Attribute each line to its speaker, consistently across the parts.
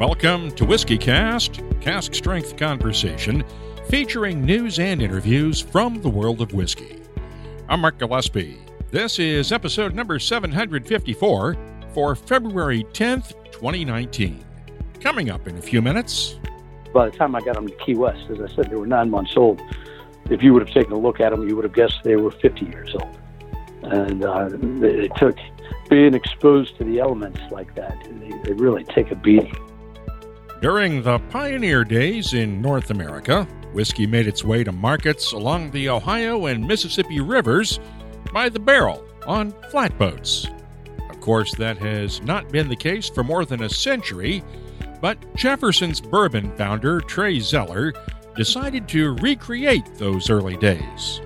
Speaker 1: Welcome to WhiskyCast, cask strength conversation featuring news and interviews from the world of whiskey. I'm Mark Gillespie. This is episode number 754 for February 10th, 2019. Coming up in a few minutes.
Speaker 2: By the time I got them to Key West, as I said, they were 9 months old. If you would have taken a look at them, you would have guessed they were 50 years old. And it took being exposed to the elements like that. They really take a beating.
Speaker 1: During the pioneer days in North America, whiskey made its way to markets along the Ohio and Mississippi rivers by the barrel on flatboats. Of course, that has not been the case for more than a century, but Jefferson's Bourbon founder, Trey Zoeller, decided to recreate those early days.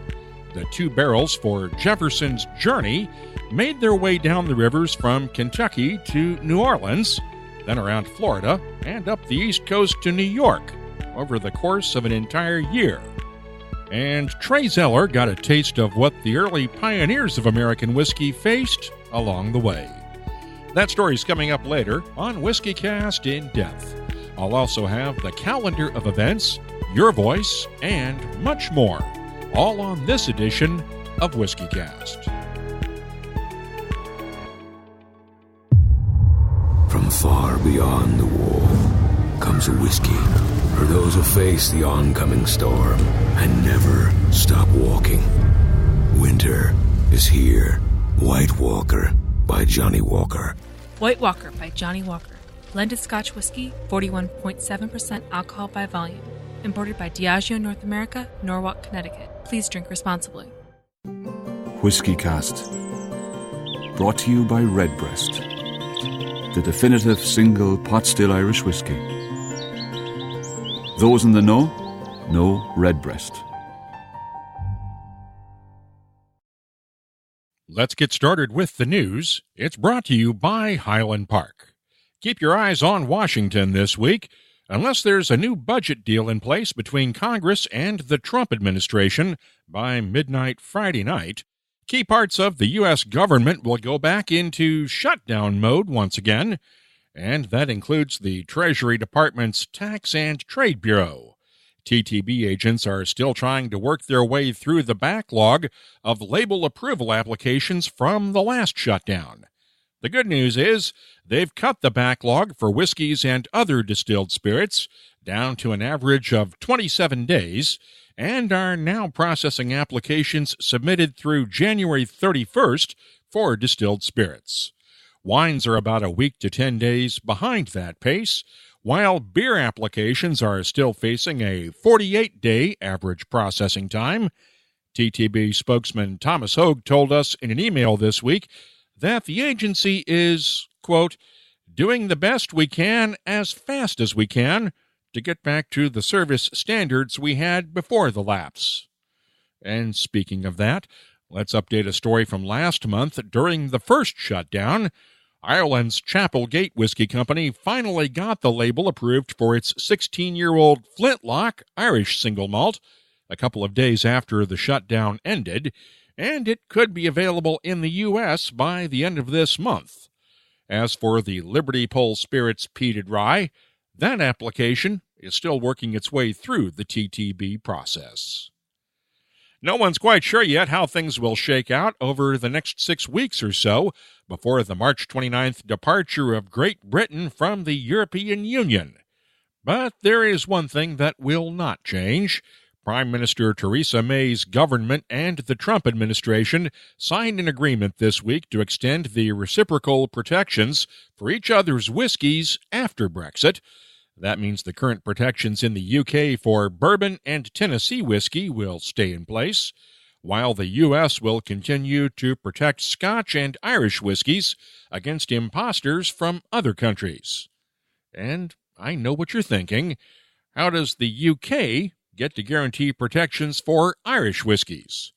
Speaker 1: The two barrels for Jefferson's journey made their way down the rivers from Kentucky to New Orleans, then around Florida, and up the East Coast to New York over the course of an entire year. And Trey Zoeller got a taste of what the early pioneers of American whiskey faced along the way. That story's coming up later on WhiskyCast In-Depth. I'll also have the calendar of events, your voice, and much more, all on this edition of WhiskyCast.
Speaker 3: From far beyond the wall comes a whiskey for those who face the oncoming storm and never stop walking. Winter is here. White Walker by Johnny Walker.
Speaker 4: White Walker by Johnny Walker. Blended Scotch whiskey, 41.7% alcohol by volume. Imported by Diageo North America, Norwalk, Connecticut. Please drink responsibly.
Speaker 5: WhiskyCast. Brought to you by Redbreast, the definitive single pot still Irish whiskey. Those in the know Redbreast.
Speaker 1: Let's get started with the news. It's brought to you by Highland Park. Keep your eyes on Washington this week. Unless there's a new budget deal in place between Congress and the Trump administration by midnight Friday night, key parts of the U.S. government will go back into shutdown mode once again, and that includes the Treasury Department's Tax and Trade Bureau. TTB agents are still trying to work their way through the backlog of label approval applications from the last shutdown. The good news is they've cut the backlog for whiskeys and other distilled spirits down to an average of 27 days and are now processing applications submitted through January 31st for distilled spirits. Wines are about a week to 10 days behind that pace, while beer applications are still facing a 48-day average processing time. TTB spokesman Thomas Hogue told us in an email this week that the agency is, quote, doing the best we can as fast as we can to get back to the service standards we had before the lapse. And speaking of that, let's update a story from last month. During the first shutdown, Ireland's Chapel Gate Whiskey Company finally got the label approved for its 16-year-old Flintlock Irish single malt a couple of days after the shutdown ended, and it could be available in the U.S. by the end of this month. As for the Liberty Pole Spirits Peated Rye, that application is still working its way through the TTB process. No one's quite sure yet how things will shake out over the next 6 weeks or so before the March 29th departure of Great Britain from the European Union. But there is one thing that will not change. Prime Minister Theresa May's government and the Trump administration signed an agreement this week to extend the reciprocal protections for each other's whiskies after Brexit. That means the current protections in the UK for Bourbon and Tennessee whiskey will stay in place, while the U.S. will continue to protect Scotch and Irish whiskies against imposters from other countries. And I know what you're thinking. How does the UK get to guarantee protections for Irish whiskies?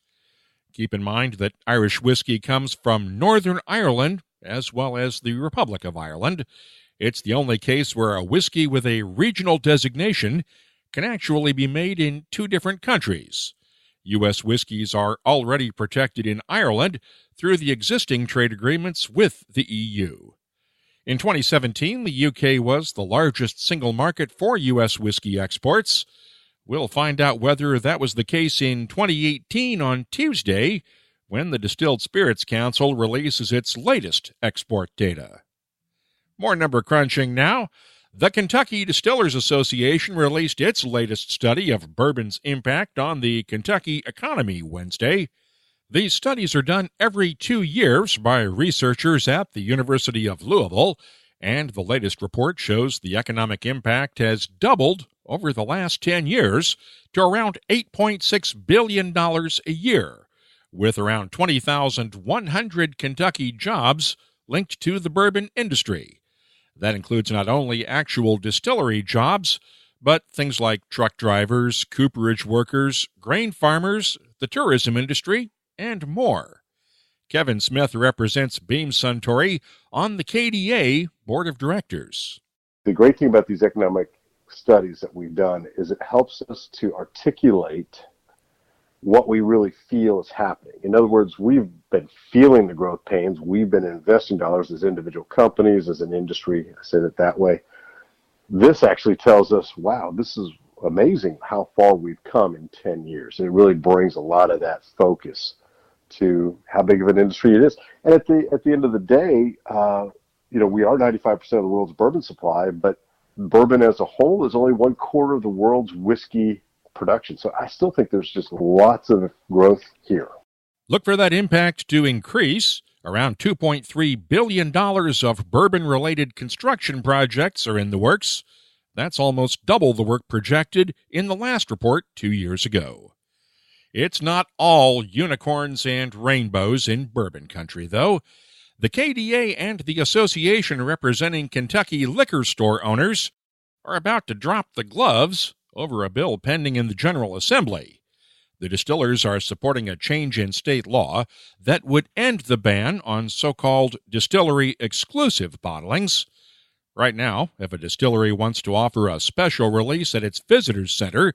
Speaker 1: Keep in mind that Irish whiskey comes from Northern Ireland as well as the Republic of Ireland. It's the only case where a whiskey with a regional designation can actually be made in two different countries. U.S. whiskeys are already protected in Ireland through the existing trade agreements with the EU. In 2017, the UK was the largest single market for U.S. whiskey exports. We'll find out whether that was the case in 2018 on Tuesday, when the Distilled Spirits Council releases its latest export data. More number crunching now. The Kentucky Distillers Association released its latest study of bourbon's impact on the Kentucky economy Wednesday. These studies are done every 2 years by researchers at the University of Louisville, and the latest report shows the economic impact has doubled over the last 10 years to around $8.6 billion a year, with around 20,100 Kentucky jobs linked to the bourbon industry. That includes not only actual distillery jobs, but things like truck drivers, cooperage workers, grain farmers, the tourism industry, and more. Kevin Smith represents Beam Suntory on the KDA Board of Directors.
Speaker 6: The great thing about these economic studies that we've done is it helps us to articulate what we really feel is happening. In other words, we've been feeling the growth pains. We've been investing dollars as individual companies, as an industry. I said it that way. This actually tells us, wow, this is amazing how far we've come in 10 years. And it really brings a lot of that focus to how big of an industry it is. And at the end of the day, we are 95% of the world's bourbon supply, but bourbon as a whole is only 1/4 of the world's whiskey production. So I still think there's just lots of growth here.
Speaker 1: Look for that impact to increase. Around $2.3 billion of bourbon-related construction projects are in the works. That's almost double the work projected in the last report 2 years ago. It's not all unicorns and rainbows in bourbon country, though. The KDA and the association representing Kentucky liquor store owners are about to drop the gloves over a bill pending in the General Assembly. The distillers are supporting a change in state law that would end the ban on so-called distillery-exclusive bottlings. Right now, if a distillery wants to offer a special release at its visitors center,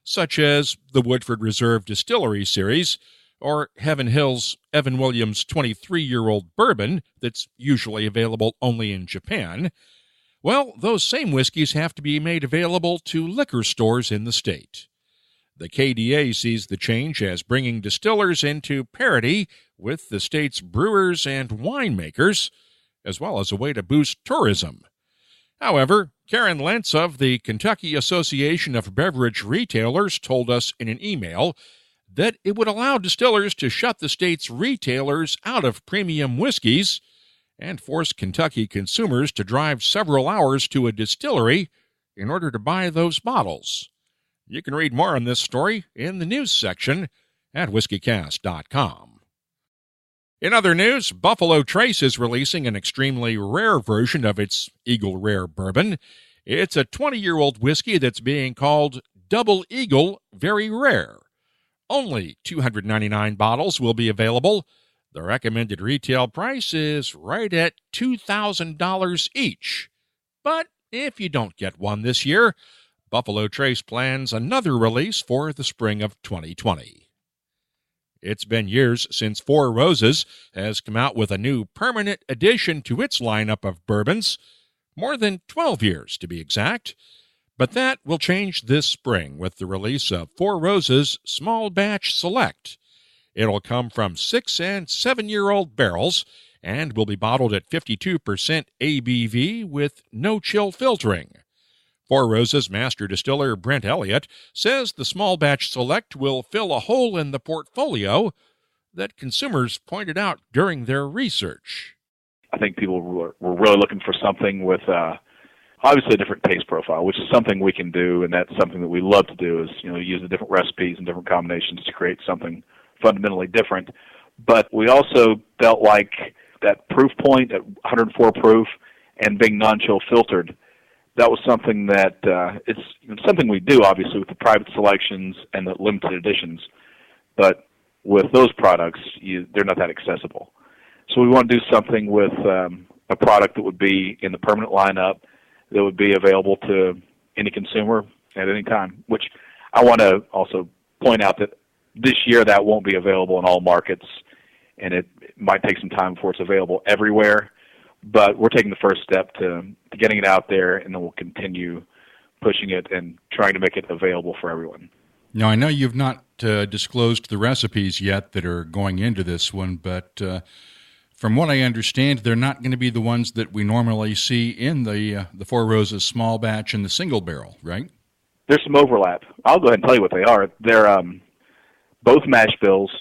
Speaker 1: such as the Woodford Reserve Distillery Series or Heaven Hill's Evan Williams 23-year-old bourbon that's usually available only in Japan, well, those same whiskeys have to be made available to liquor stores in the state. The KDA sees the change as bringing distillers into parity with the state's brewers and winemakers, as well as a way to boost tourism. However, Karen Lentz of the Kentucky Association of Beverage Retailers told us in an email that it would allow distillers to shut the state's retailers out of premium whiskeys and force Kentucky consumers to drive several hours to a distillery in order to buy those bottles. You can read more on this story in the news section at whiskycast.com. In other news, Buffalo Trace is releasing an extremely rare version of its Eagle Rare bourbon. It's a 20-year-old whiskey that's being called Double Eagle Very Rare. Only 299 bottles will be available. The recommended retail price is right at $2,000 each. But if you don't get one this year, Buffalo Trace plans another release for the spring of 2020. It's been years since Four Roses has come out with a new permanent addition to its lineup of bourbons, more than 12 years to be exact. But that will change this spring with the release of Four Roses Small Batch Select. It'll come from 6- and 7-year-old barrels and will be bottled at 52% ABV with no chill filtering. Four Roses master distiller Brent Elliott says the Small Batch Select will fill a hole in the portfolio that consumers pointed out during their research.
Speaker 7: I think people were really looking for something with obviously a different taste profile, which is something we can do, and that's something that we love to do, is use the different recipes and different combinations to create something fundamentally different. But we also felt like that proof point at 104 proof and being non-chill filtered, that was something that it's something we do, obviously, with the private selections and the limited editions. But with those products, they're not that accessible. So we want to do something with a product that would be in the permanent lineup, that would be available to any consumer at any time, which I want to also point out that this year that won't be available in all markets, and it might take some time before it's available everywhere. But we're taking the first step to getting it out there, and then we'll continue pushing it and trying to make it available for everyone.
Speaker 1: Now, I know you've not disclosed the recipes yet that are going into this one, but from what I understand, they're not going to be the ones that we normally see in the Four Roses small batch and the single barrel, right?
Speaker 7: There's some overlap. I'll go ahead and tell you what they are. They're both mash bills,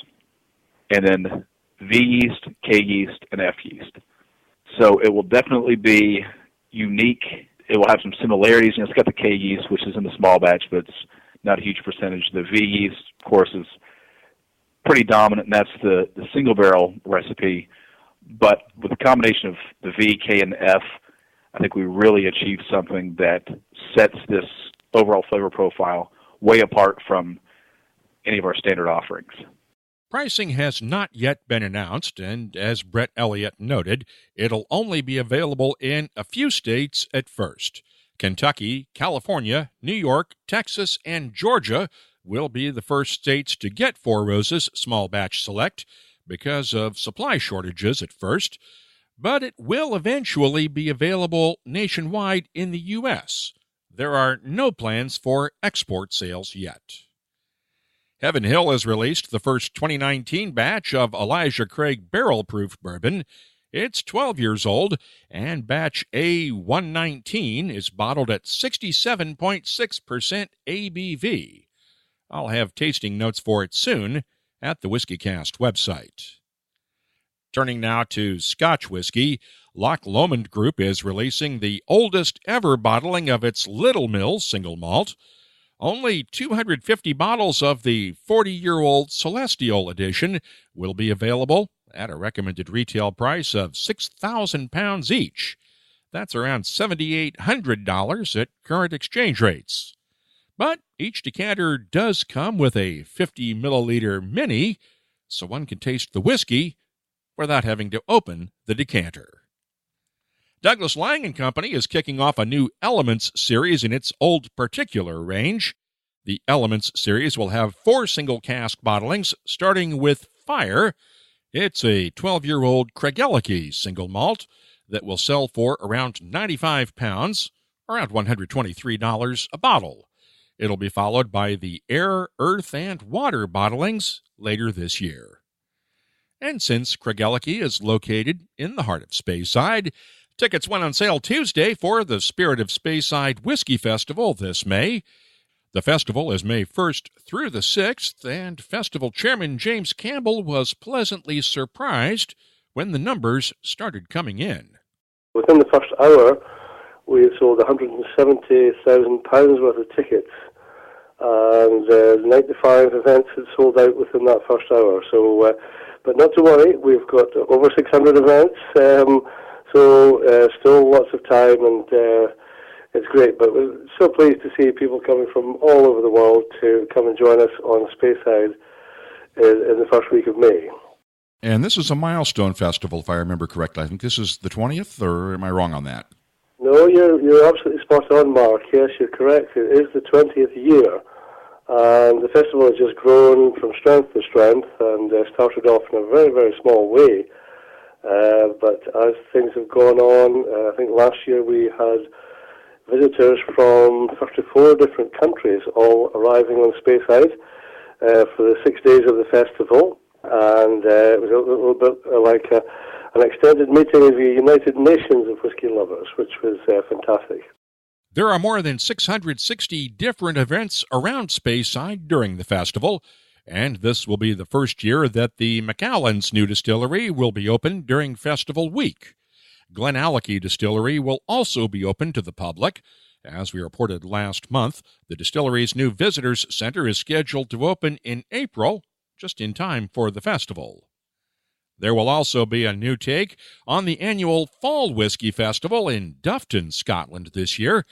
Speaker 7: and then V yeast, K yeast, and F yeast. So it will definitely be unique. It will have some similarities. It's got the K yeast, which is in the small batch, but it's not a huge percentage. The V yeast, of course, is pretty dominant, and that's the single barrel recipe. But with the combination of the V, K, and F, I think we really achieved something that sets this overall flavor profile way apart from any of our standard offerings.
Speaker 1: Pricing has not yet been announced, and as Brett Elliott noted, it'll only be available in a few states at first. Kentucky, California, New York, Texas, and Georgia will be the first states to get Four Roses Small Batch Select because of supply shortages at first, but it will eventually be available nationwide in the U.S. There are no plans for export sales yet. Heaven Hill has released the first 2019 batch of Elijah Craig barrel-proof bourbon. It's 12 years old, and batch A119 is bottled at 67.6% ABV. I'll have tasting notes for it soon at the WhiskyCast website. Turning now to Scotch whiskey, Loch Lomond Group is releasing the oldest ever bottling of its Little Mill single malt. Only 250 bottles of the 40-year-old Celestial edition will be available at a recommended retail price of £6,000 each. That's around $7,800 at current exchange rates. But each decanter does come with a 50-milliliter mini, so one can taste the whiskey without having to open the decanter. Douglas Lang & Company is kicking off a new Elements series in its Old Particular range. The Elements series will have 4 single cask bottlings, starting with Fire. It's a 12-year-old Craigellachie single malt that will sell for around £95, around $123 a bottle. It'll be followed by the Air, Earth, and Water bottlings later this year. And since Craigellachie is located in the heart of Speyside, tickets went on sale Tuesday for the Spirit of Speyside Whiskey Festival this May. The festival is May 1st through the 6th, and festival chairman James Campbell was pleasantly surprised when the numbers started coming in.
Speaker 8: Within the first hour, we sold £170,000 worth of tickets, and 95 events had sold out within that first hour. So, but not to worry, we've got over 600 events, so still lots of time, and it's great. But we're so pleased to see people coming from all over the world to come and join us on Speyside in the first week of May.
Speaker 1: And this is a milestone festival, if I remember correctly. I think this is the 20th, or am I wrong on that?
Speaker 8: No, you're absolutely spot on, Mark. Yes, you're correct. It is the 20th year. And the festival has just grown from strength to strength, and started off in a very, very small way. But as things have gone on, I think last year we had visitors from 34 different countries all arriving on Speyside for the 6 days of the festival. And it was a little bit like an extended meeting of the United Nations of whiskey lovers, which was fantastic.
Speaker 1: There are more than 660 different events around Speyside during the festival, and this will be the first year that the Macallan's new distillery will be open during festival week. Glenallachie Distillery will also be open to the public. As we reported last month, the distillery's new visitors center is scheduled to open in April, just in time for the festival. There will also be a new take on the annual Fall Whiskey Festival in Dufton, Scotland this year.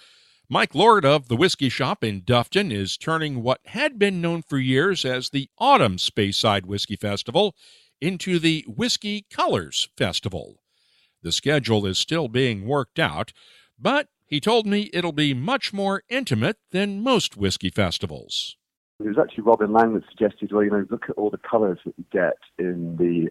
Speaker 1: Mike Lord of the Whiskey Shop in Dufton is turning what had been known for years as the Autumn Speyside Whiskey Festival into the Whiskey Colors Festival. The schedule is still being worked out, but he told me it'll be much more intimate than most whiskey festivals.
Speaker 9: It was actually Robin Lang that suggested, well, look at all the colours that you get in the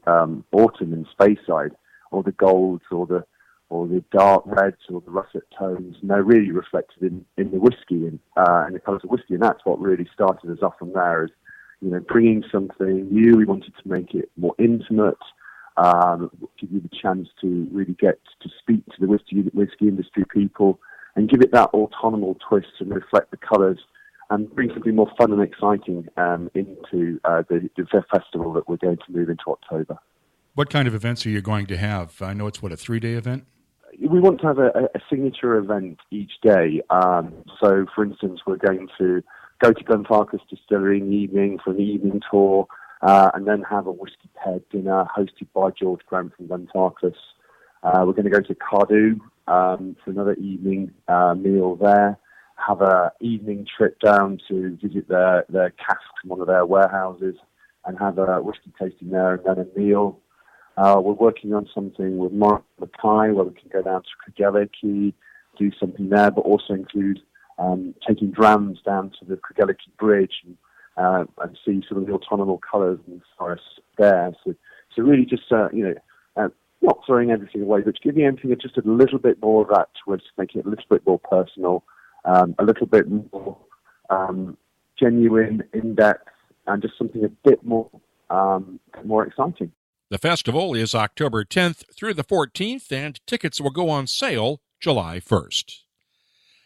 Speaker 9: autumn in Speyside, all the golds, all the or the dark reds or the russet tones, and they're really reflected in the whiskey and the colours of whiskey. And that's what really started us off from there, is, you know, bringing something new. We wanted to make it more intimate, give you the chance to really get to speak to the whiskey industry people and give it that autonomous twist and reflect the colours and bring something more fun and exciting into the festival that we're going to move into October.
Speaker 10: What kind of events are you going to have? I know it's, a 3-day event?
Speaker 9: We want to have a signature event each day. So, for instance, we're going to go to Glenfarclas Distillery in the evening for an evening tour, and then have a whiskey paired dinner hosted by George Grant from Glenfarclas. We're going to go to Cardew for another evening meal there, have an evening trip down to visit their casks in one of their warehouses and have a whiskey tasting there, and then a meal. We're working on something with Mark Mackay where we can go down to Cregelici, do something there, but also include taking drams down to the Cregelici Bridge and see some of the autonomous colours and forests there. So really just, not throwing everything away, but giving everything just a little bit more of that towards making it a little bit more personal, a little bit more genuine, in-depth, and just something a bit more exciting.
Speaker 1: The festival is October 10th through the 14th, and tickets will go on sale July 1st.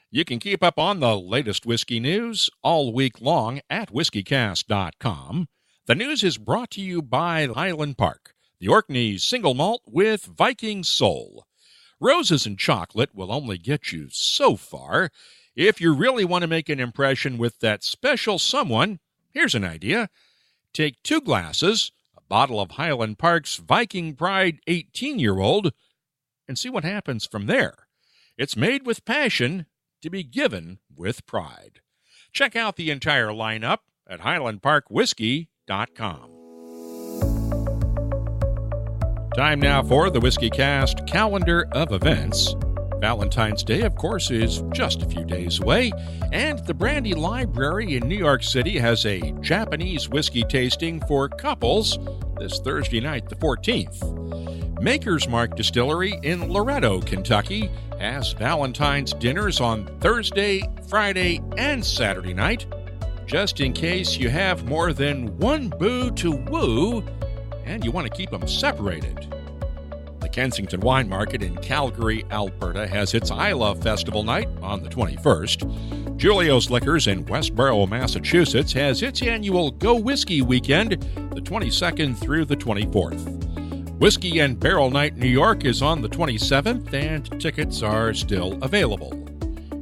Speaker 1: You can keep up on the latest whiskey news all week long at whiskycast.com. The news is brought to you by Highland Park, the Orkney's single malt with Viking soul. Roses and chocolate will only get you so far. If you really want to make an impression with that special someone, here's an idea. Take 2 glasses, a bottle of Highland Park's Viking Pride 18-year-old, and see what happens from there. It's made with passion to be given with pride. Check out the entire lineup at highlandparkwhiskey.com. Time now for the WhiskyCast calendar of events. Valentine's Day, of course, is just a few days away, and the Brandy Library in New York City has a Japanese whiskey tasting for couples this Thursday night, the 14th. Maker's Mark Distillery in Loretto, Kentucky, has Valentine's dinners on Thursday, Friday, and Saturday night, just in case you have more than one boo to woo and you want to keep them separated. The Kensington Wine Market in Calgary, Alberta has its I Love Festival night on the 21st. Julio's Liquors in Westboro, Massachusetts has its annual Go Whiskey Weekend the 22nd through the 24th. Whiskey and Barrel Night New York is on the 27th, and tickets are still available.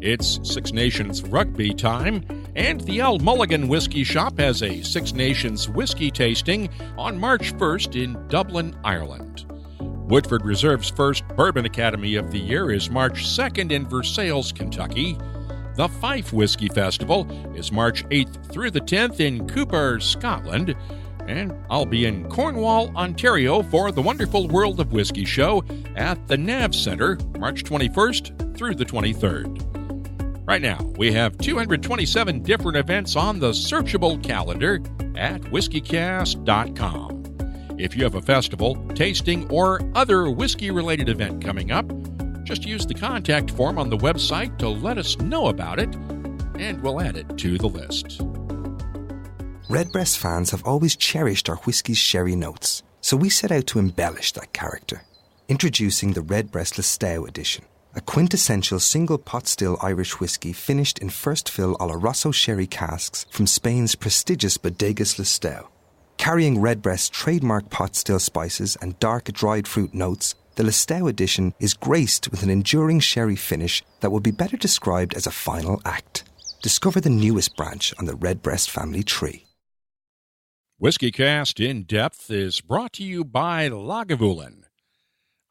Speaker 1: It's Six Nations rugby time, and the Al Mulligan Whiskey Shop has a Six Nations whiskey tasting on March 1st in Dublin, Ireland. Woodford Reserve's first Bourbon Academy of the year is March 2nd in Versailles, Kentucky. The Fife Whiskey Festival is March 8th through the 10th in Cooper, Scotland. And I'll be in Cornwall, Ontario for the Wonderful World of Whiskey show at the NAV Center, March 21st through the 23rd. Right now, we have 227 different events on the searchable calendar at whiskycast.com. If you have a festival, tasting, or other whiskey-related event coming up, just use the contact form on the website to let us know about it, and we'll add it to the list.
Speaker 11: Redbreast fans have always cherished our whiskey's sherry notes, so we set out to embellish that character. Introducing the Redbreast Listowel edition, a quintessential single pot still Irish whiskey finished in first fill Oloroso sherry casks from Spain's prestigious Bodegas Listowel. Carrying Redbreast's trademark pot still spices and dark dried fruit notes, the Listowel edition is graced with an enduring sherry finish that would be better described as a final act. Discover the newest branch on the Redbreast family tree.
Speaker 1: WhiskyCast In-Depth is brought to you by Lagavulin.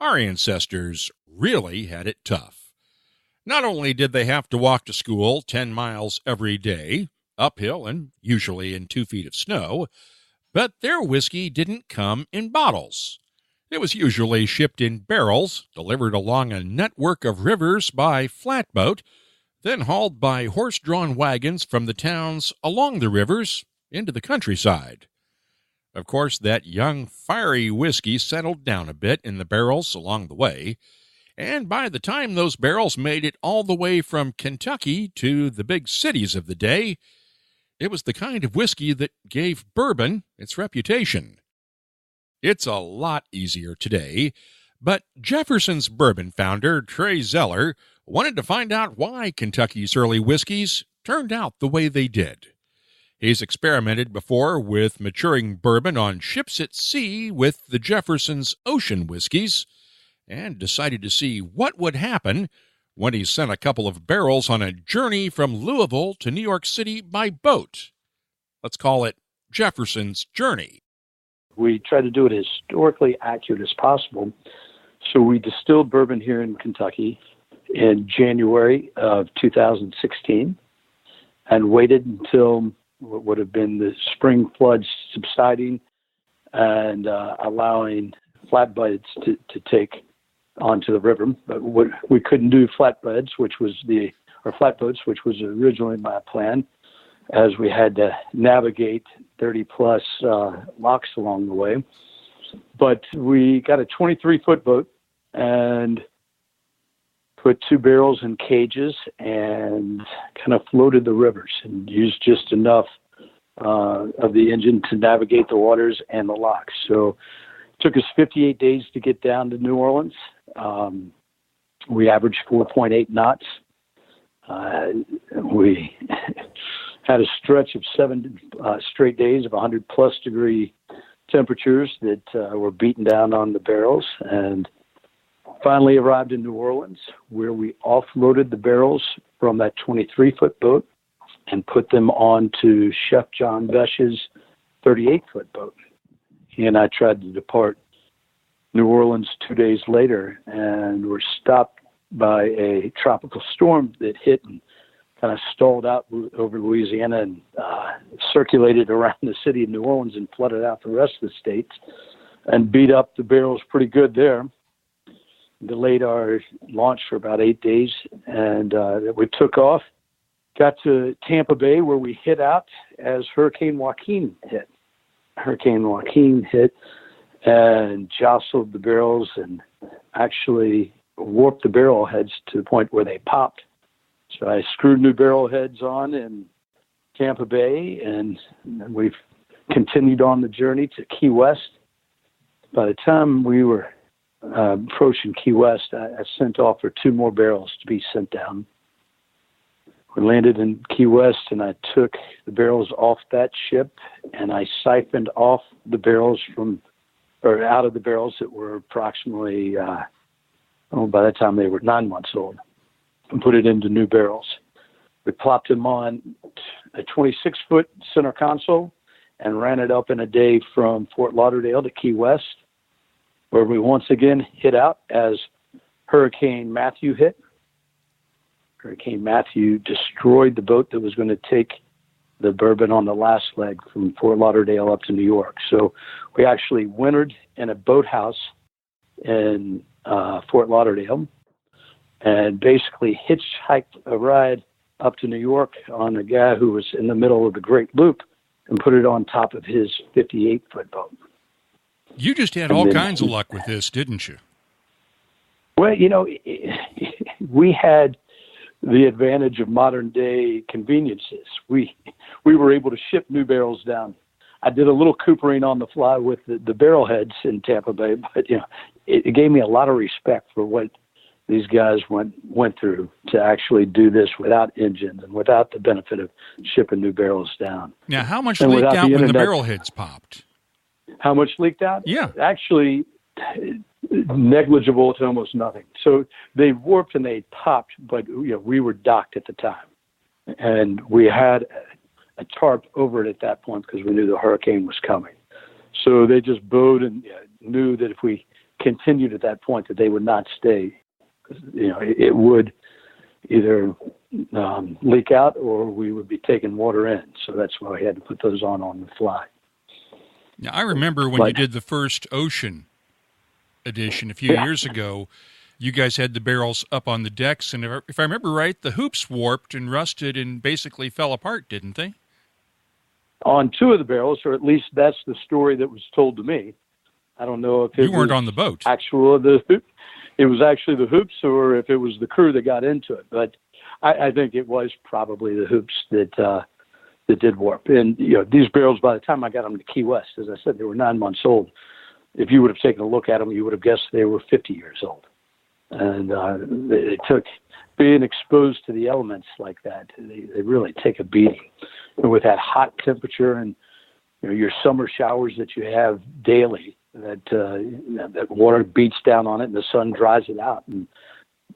Speaker 1: Our ancestors really had it tough. Not only did they have to walk to school 10 miles every day, uphill and usually in 2 feet of snow, but their whiskey didn't come in bottles. It was usually shipped in barrels, delivered along a network of rivers by flatboat, then hauled by horse-drawn wagons from the towns along the rivers into the countryside. Of course, that young, fiery whiskey settled down a bit in the barrels along the way, And by the time those barrels made it all the way from Kentucky to the big cities of the day, it was the kind of whiskey that gave bourbon its reputation. It's a lot easier today, but Jefferson's bourbon founder, Trey Zoeller, wanted to find out why Kentucky's early whiskeys turned out the way they did. He's experimented before with maturing bourbon on ships at sea with the Jefferson's ocean whiskeys, and decided to see what would happen when he sent a couple of barrels on a journey from Louisville to New York City by boat. Let's call it Jefferson's Journey.
Speaker 2: We try to do it as historically accurate as possible. So we distilled bourbon here in Kentucky in January of 2016 and waited until what would have been the spring floods subsiding and allowing flatboats to take onto the river. But we couldn't do flatboats, which was originally my plan, as we had to navigate 30-plus locks along the way. But we got a 23-foot boat and put 2 barrels in cages and kind of floated the rivers and used just enough of the engine to navigate the waters and the locks. So it took us 58 days to get down to New Orleans. We averaged 4.8 knots. We had a stretch of 7 straight days of 100-plus degree temperatures that were beaten down on the barrels, and finally arrived in New Orleans, where we offloaded the barrels from that 23-foot boat and put them onto Chef John Vesch's 38-foot boat. He and I tried to depart New Orleans 2 days later and were stopped by a tropical storm that hit and kind of stalled out over Louisiana and circulated around the city of New Orleans and flooded out the rest of the states and beat up the barrels pretty good there. Delayed our launch for about 8 days, and we took off, got to Tampa Bay, where we hit out as Hurricane Joaquin hit. Hurricane Joaquin hit and jostled the barrels and actually warped the barrel heads to the point where they popped. So I screwed new barrel heads on in Tampa Bay, and we've continued on the journey to Key West. By the time we were approaching Key West, I sent off for 2 more barrels to be sent down. We landed in Key West, and I took the barrels off that ship, and I siphoned off the barrels out of the barrels that were approximately, by that time they were 9 months old, and put it into new barrels. We plopped them on a 26-foot center console and ran it up in a day from Fort Lauderdale to Key West, where we once again hit out as Hurricane Matthew hit. Hurricane Matthew destroyed the boat that was going to take the bourbon on the last leg from Fort Lauderdale up to New York. So we actually wintered in a boathouse in Fort Lauderdale and basically hitchhiked a ride up to New York on a guy who was in the middle of the Great Loop and put it on top of his 58-foot boat.
Speaker 10: You just had all kinds of luck with this, didn't you?
Speaker 2: Well, we had the advantage of modern-day conveniences. We were able to ship new barrels down. I did a little coopering on the fly with the barrel heads in Tampa Bay, but it gave me a lot of respect for what these guys went through to actually do this without engines and without the benefit of shipping new barrels down.
Speaker 10: Now, how much leaked out when the barrel heads popped?
Speaker 2: How much leaked out?
Speaker 10: Yeah.
Speaker 2: Actually, negligible to almost nothing. So they warped and they popped, but we were docked at the time. And we had a tarp over it at that point because we knew the hurricane was coming. So they just bowed and knew that if we continued at that point that they would not stay. It would either leak out or we would be taking water in. So that's why we had to put those on the fly.
Speaker 10: Now, I remember when you did the first ocean edition a few years ago, you guys had the barrels up on the decks, and if I remember right, the hoops warped and rusted and basically fell apart, didn't they?
Speaker 2: On 2 of the barrels, or at least that's the story that was told to me. I don't know if
Speaker 10: you weren't on the boat.
Speaker 2: It was actually the hoops, or if it was the crew that got into it. But I think it was probably the hoops that did warp. And these barrels, by the time I got them to Key West, as I said, they were 9 months old. If you would have taken a look at them, you would have guessed they were 50 years old. And they took being exposed to the elements like that. They really take a beating. And with that hot temperature and your summer showers that you have daily, that water beats down on it and the sun dries it out, and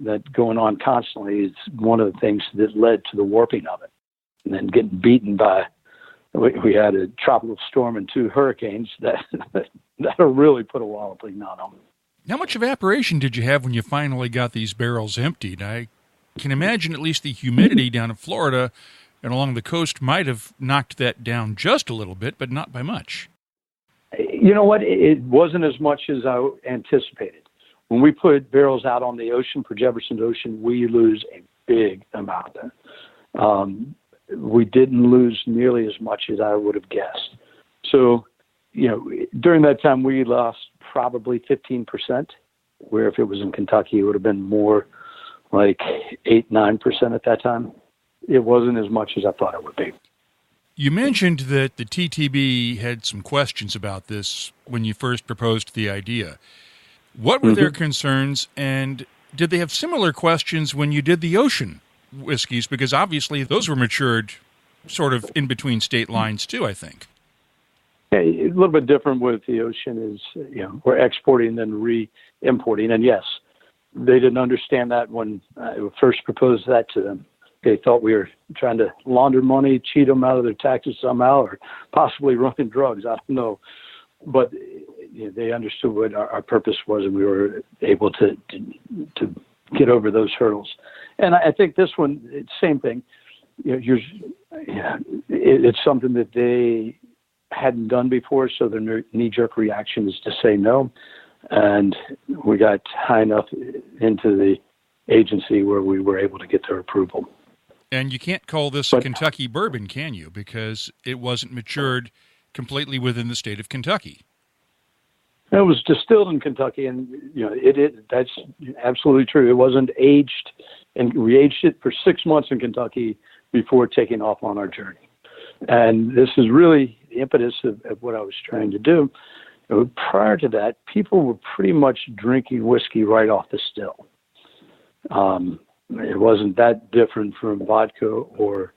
Speaker 2: that going on constantly is one of the things that led to the warping of it. And then getting beaten by, we had a tropical storm and 2 hurricanes that'll really put a walloping on them.
Speaker 10: How much evaporation did you have when you finally got these barrels emptied? I can imagine at least the humidity down in Florida and along the coast might have knocked that down just a little bit, but not by much.
Speaker 2: You know what? It wasn't as much as I anticipated. When we put barrels out on the ocean for Jefferson Ocean, we lose a big amount. We didn't lose nearly as much as I would have guessed. So, during that time, we lost probably 15%, where if it was in Kentucky, it would have been more like 8-9% at that time. It wasn't as much as I thought it would be.
Speaker 10: You mentioned that the TTB had some questions about this when you first proposed the idea. What were their concerns, and did they have similar questions when you did the ocean whiskeys? Because obviously those were matured sort of in between state lines too, I think.
Speaker 2: Yeah, a little bit different with the ocean is, we're exporting and re-importing. And yes, they didn't understand that when I first proposed that to them. They thought we were trying to launder money, cheat them out of their taxes somehow, or possibly running drugs. I don't know. But they understood what our purpose was, and we were able to get over those hurdles. And I think this one, it's same thing. It's something that they hadn't done before, so their knee-jerk reaction is to say no. And we got high enough into the agency where we were able to get their approval.
Speaker 10: And you can't call this a Kentucky bourbon, can you? Because it wasn't matured completely within the state of Kentucky.
Speaker 2: It was distilled in Kentucky, and that's absolutely true. It wasn't aged, and we aged it for 6 months in Kentucky before taking off on our journey. And this is really the impetus of what I was trying to do. Prior to that, people were pretty much drinking whiskey right off the still. It wasn't that different from vodka or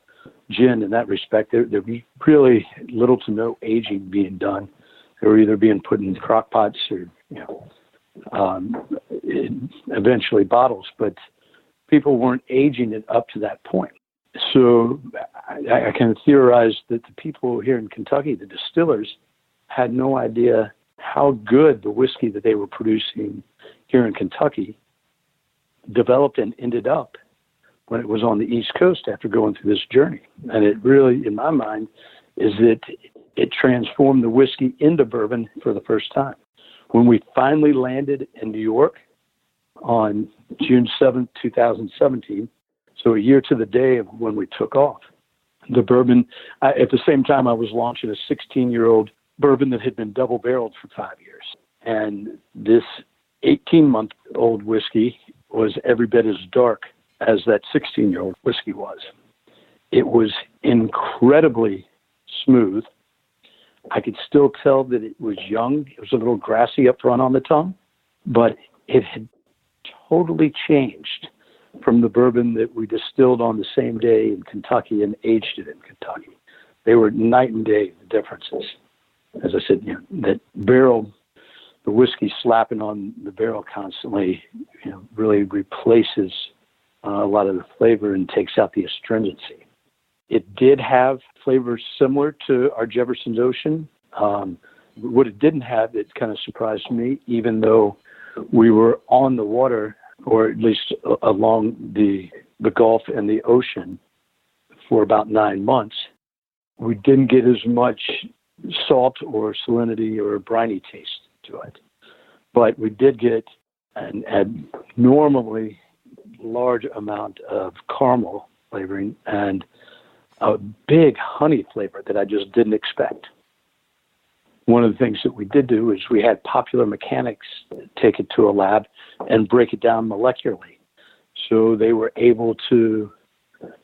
Speaker 2: gin in that respect. There was really little to no aging being done. They were either being put in crock pots or, eventually bottles, but people weren't aging it up to that point. So I can theorize that the people here in Kentucky, the distillers, had no idea how good the whiskey that they were producing here in Kentucky developed and ended up when it was on the East Coast after going through this journey. And it really, in my mind, is that it transformed the whiskey into bourbon for the first time. When we finally landed in New York on June 7th, 2017, so a year to the day of when we took off, the bourbon, at the same time I was launching a 16-year-old bourbon that had been double-barreled for 5 years. And this 18-month-old whiskey was every bit as dark as that 16-year-old whiskey was. It was incredibly smooth. I could still tell that it was young. It was a little grassy up front on the tongue, but it had totally changed from the bourbon that we distilled on the same day in Kentucky and aged it in Kentucky. They were night and day, the differences. As I said, that barrel, the whiskey slapping on the barrel constantly, really replaces a lot of the flavor and takes out the astringency. It did have flavors similar to our Jefferson's Ocean. What it didn't have, it kind of surprised me, even though we were on the water, or at least along the Gulf and the ocean for about 9 months, we didn't get as much salt or salinity or briny taste to it. But we did get an abnormally large amount of caramel flavoring and a big honey flavor that I just didn't expect. one of the things that we did do is we had popular mechanics take it to a lab and break it down molecularly. So they were able to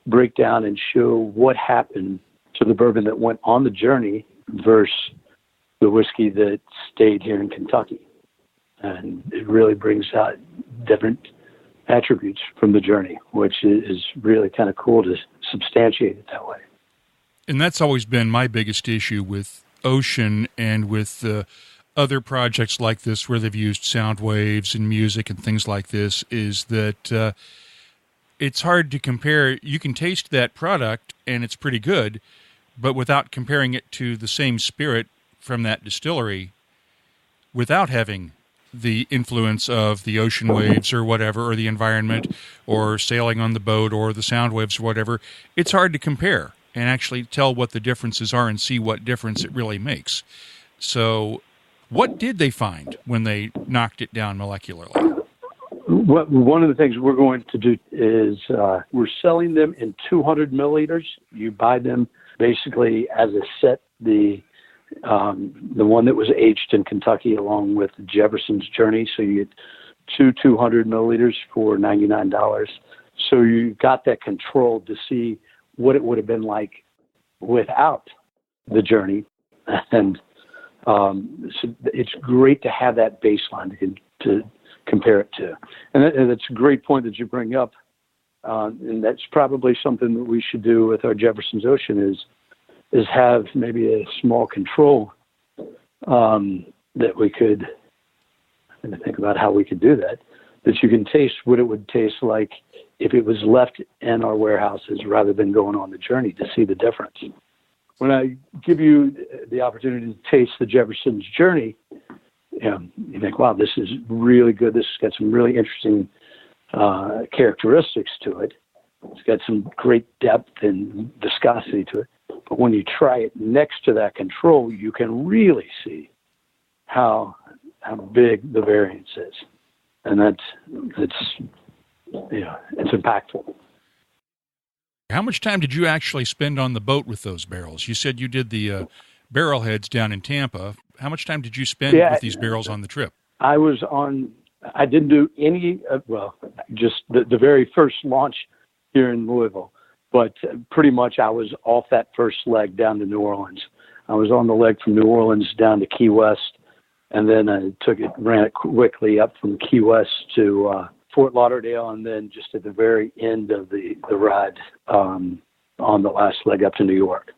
Speaker 2: break down and show what happened to the bourbon that went on the journey versus the whiskey that stayed here in Kentucky. And it really brings out different attributes from the journey, which is really kind of cool to substantiate it that way.
Speaker 10: And that's always been my biggest issue with Ocean and with other projects like this where they've used sound waves and music and things like this, is that it's hard to compare. You can taste that product and it's pretty good, but without comparing it to the same spirit from that distillery, without having the influence of the ocean waves or whatever, or the environment, or sailing on the boat, or the sound waves or whatever, it's hard to compare and actually tell what the differences are and see what difference it really makes. So what did they find when they knocked it down molecularly?
Speaker 2: One of the things we're going to do is we're selling them in 200 milliliters. You buy them basically as a set. The one that was aged in Kentucky along with Jefferson's Journey. So you get 200 milliliters for $99. So you got that control to see what it would have been like without the Journey. And so it's great to have that baseline to compare it to. And that's a great point that you bring up. And that's probably something that we should do with our Jefferson's Ocean is have maybe a small control that we could, I'm going to think about how we could do that you can taste what it would taste like if it was left in our warehouses rather than going on the journey to see the difference. When I give you the opportunity to taste the Jefferson's Journey, you think, wow, this is really good. This has got some really interesting characteristics to it. It's got some great depth and viscosity to it. But when you try it next to that control, you can really see how big the variance is. And it's impactful.
Speaker 10: How much time did you actually spend on the boat with those barrels? You said you did the barrel heads down in Tampa. How much time did you spend with these barrels on the trip?
Speaker 2: I didn't do any, just the very first launch here in Louisville. But pretty much I was off that first leg down to New Orleans. I was on the leg from New Orleans down to Key West, and then I ran it quickly up from Key West to Fort Lauderdale, and then just at the very end of the ride on the last leg up to New York.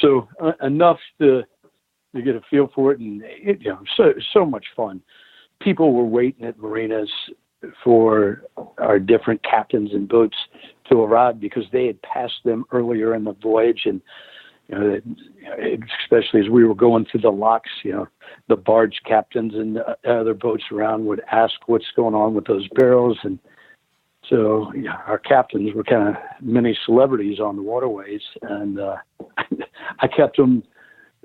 Speaker 2: So enough to get a feel for it, and so much fun. People were waiting at marinas for our different captains and boats to arrive because they had passed them earlier in the voyage, and especially as we were going through the locks, the barge captains and other boats around would ask what's going on with those barrels, and so our captains were kind of mini celebrities on the waterways, and I kept them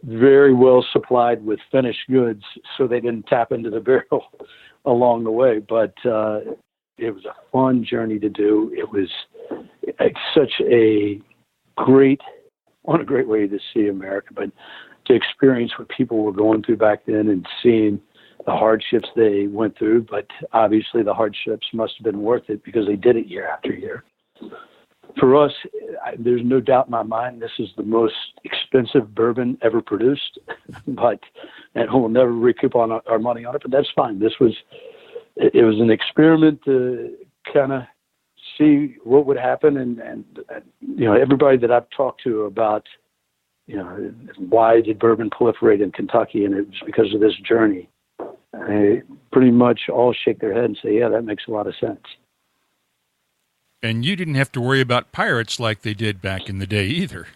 Speaker 2: very well supplied with finished goods so they didn't tap into the barrel along the way. But it was a fun journey to do. It was such a great way to see America, but to experience what people were going through back then and seeing the hardships they went through. But obviously the hardships must have been worth it because they did it year after year. For us, there's no doubt in my mind this is the most expensive bourbon ever produced, and we'll never recoup on our money on it, but that's fine. It was an experiment to kind of see what would happen, and everybody that I've talked to about why did bourbon proliferate in Kentucky, and it was because of this journey, they pretty much all shake their head and say, yeah, that makes a lot of sense.
Speaker 10: And you didn't have to worry about pirates like they did back in the day either.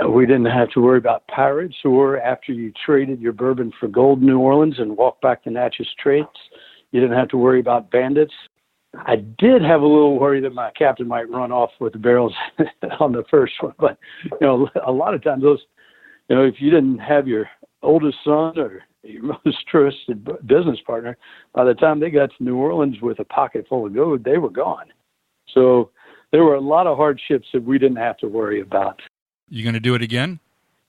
Speaker 2: We didn't have to worry about pirates, or after you traded your bourbon for gold in New Orleans and walked back to Natchez Straits, you didn't have to worry about bandits. I did have a little worry that my captain might run off with the barrels on the first one, but a lot of times those, if you didn't have your oldest son or your most trusted business partner, by the time they got to New Orleans with a pocket full of gold, they were gone. So there were a lot of hardships that we didn't have to worry about.
Speaker 10: You going to do it again?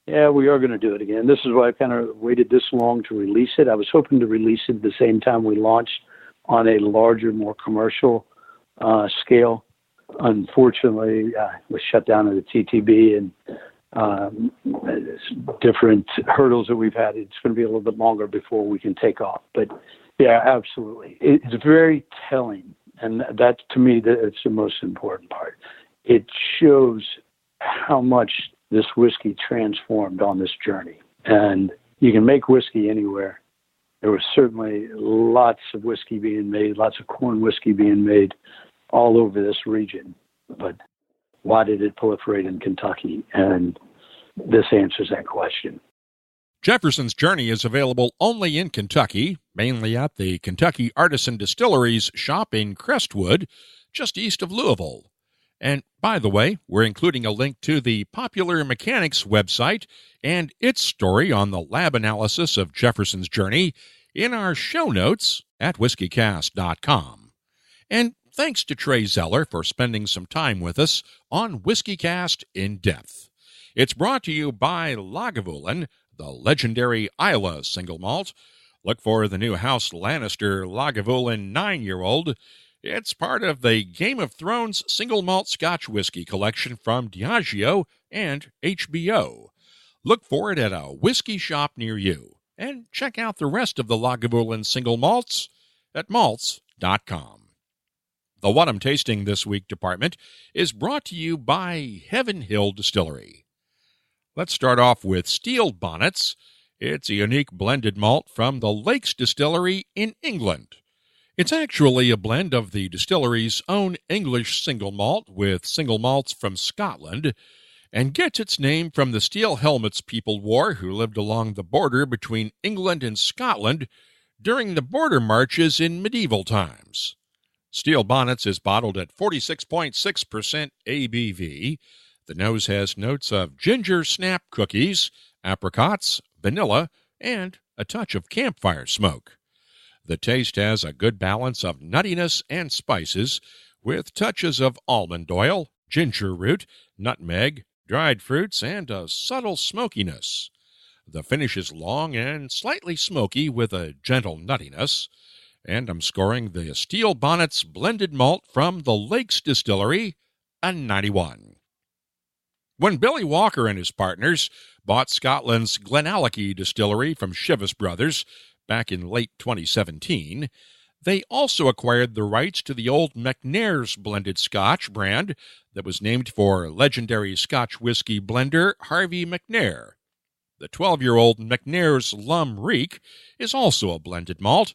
Speaker 2: Yeah, we are going to do it again. This is why I kind of waited this long to release it. I was hoping to release it at the same time we launched on a larger, more commercial scale. Unfortunately, was shut down at the TTB and different hurdles that we've had. It's going to be a little bit longer before we can take off. But yeah, absolutely. It's very telling. And that, to me, that's the most important part. It shows how much this whiskey transformed on this journey. And you can make whiskey anywhere. There was certainly lots of whiskey being made, lots of corn whiskey being made all over this region. But why did it proliferate in Kentucky? And this answers that question.
Speaker 1: Jefferson's Journey is available only in Kentucky, mainly at the Kentucky Artisan Distilleries shop in Crestwood, just east of Louisville. And by the way, we're including a link to the Popular Mechanics website and its story on the lab analysis of Jefferson's Journey in our show notes at whiskycast.com. And thanks to Trey Zoeller for spending some time with us on WhiskyCast In-Depth. It's brought to you by Lagavulin, the legendary Islay single malt. Look for the new House Lannister Lagavulin 9-year-old. It's part of the Game of Thrones single malt Scotch whiskey collection from Diageo and HBO. Look for it at a whiskey shop near you. And check out the rest of the Lagavulin single malts at malts.com. The What I'm Tasting This Week department is brought to you by Heaven Hill Distillery. Let's start off with Steel Bonnets. It's a unique blended malt from the Lakes Distillery in England. It's actually a blend of the distillery's own English single malt with single malts from Scotland, and gets its name from the steel helmets people wore who lived along the border between England and Scotland during the border marches in medieval times. Steel Bonnets is bottled at 46.6% ABV. The nose has notes of ginger snap cookies, apricots, vanilla, and a touch of campfire smoke. The taste has a good balance of nuttiness and spices, with touches of almond oil, ginger root, nutmeg, dried fruits, and a subtle smokiness. The finish is long and slightly smoky with a gentle nuttiness. And I'm scoring the Steel Bonnets blended malt from the Lakes Distillery a 91. When Billy Walker and his partners bought Scotland's Glenallachie distillery from Chivas Brothers back in late 2017, they also acquired the rights to the old McNair's blended Scotch brand that was named for legendary Scotch whiskey blender Harvey McNair. The 12-year-old McNair's Lum Reek is also a blended malt.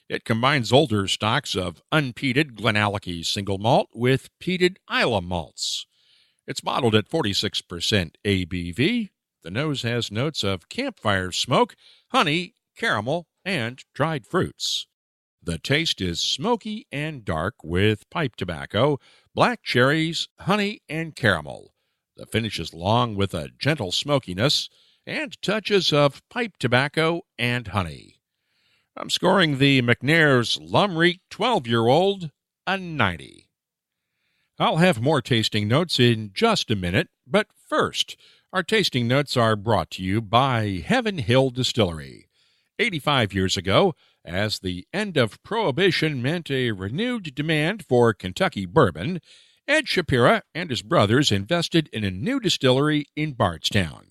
Speaker 1: It combines older stocks of unpeated Glenallachie single malt with peated Islay malts. It's bottled at 46% ABV. The nose has notes of campfire smoke, honey, caramel, and dried fruits. The taste is smoky and dark with pipe tobacco, black cherries, honey, and caramel. The finish is long with a gentle smokiness and touches of pipe tobacco and honey. I'm scoring the McNair's Lum Reek 12-year-old a 90. I'll have more tasting notes in just a minute, but first, our tasting notes are brought to you by Heaven Hill Distillery. 85 years ago, as the end of Prohibition meant a renewed demand for Kentucky bourbon, Ed Shapira and his brothers invested in a new distillery in Bardstown.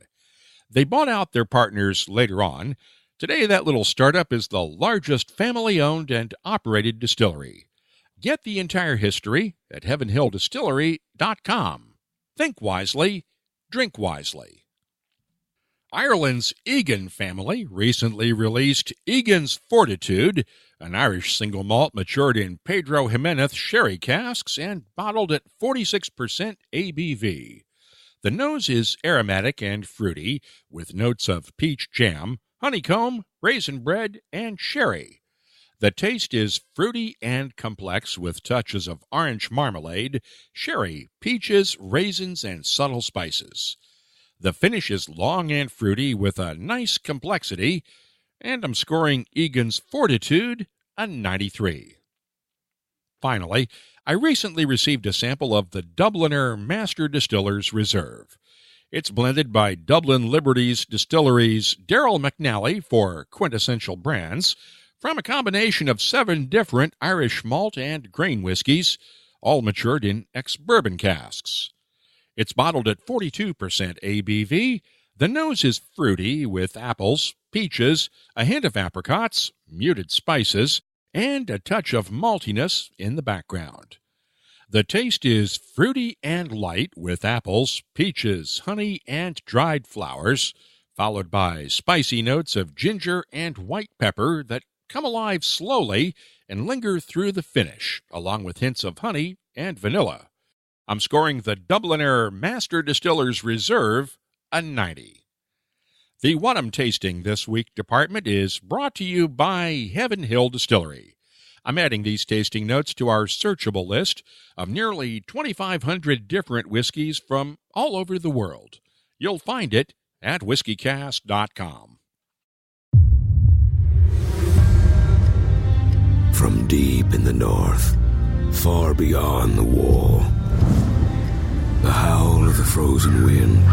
Speaker 1: They bought out their partners later on. Today, that little startup is the largest family-owned and operated distillery. Get the entire history at heavenhilldistillery.com. Think wisely, drink wisely. Ireland's Egan family recently released Egan's Fortitude, an Irish single malt matured in Pedro Jimenez sherry casks and bottled at 46% ABV. The nose is aromatic and fruity, with notes of peach jam, honeycomb, raisin bread, and sherry. The taste is fruity and complex with touches of orange marmalade, sherry, peaches, raisins, and subtle spices. The finish is long and fruity with a nice complexity, and I'm scoring Egan's Fortitude a 93. Finally, I recently received a sample of the Dubliner Master Distillers Reserve. It's blended by Dublin Liberties Distillery's Daryl McNally for quintessential brands from a combination of 7 different Irish malt and grain whiskies, all matured in ex-bourbon casks. It's bottled at 42% ABV. The nose is fruity with apples, peaches, a hint of apricots, muted spices, and a touch of maltiness in the background. The taste is fruity and light with apples, peaches, honey, and dried flowers, followed by spicy notes of ginger and white pepper that come alive slowly and linger through the finish, along with hints of honey and vanilla. I'm scoring the Dubliner Master Distillers Reserve a 90. The What I'm Tasting This Week department is brought to you by Heaven Hill Distillery. I'm adding these tasting notes to our searchable list of nearly 2,500 different whiskeys from all over the world. You'll find it at whiskycast.com.
Speaker 3: From deep in the north, far beyond the wall, the howl of the frozen wind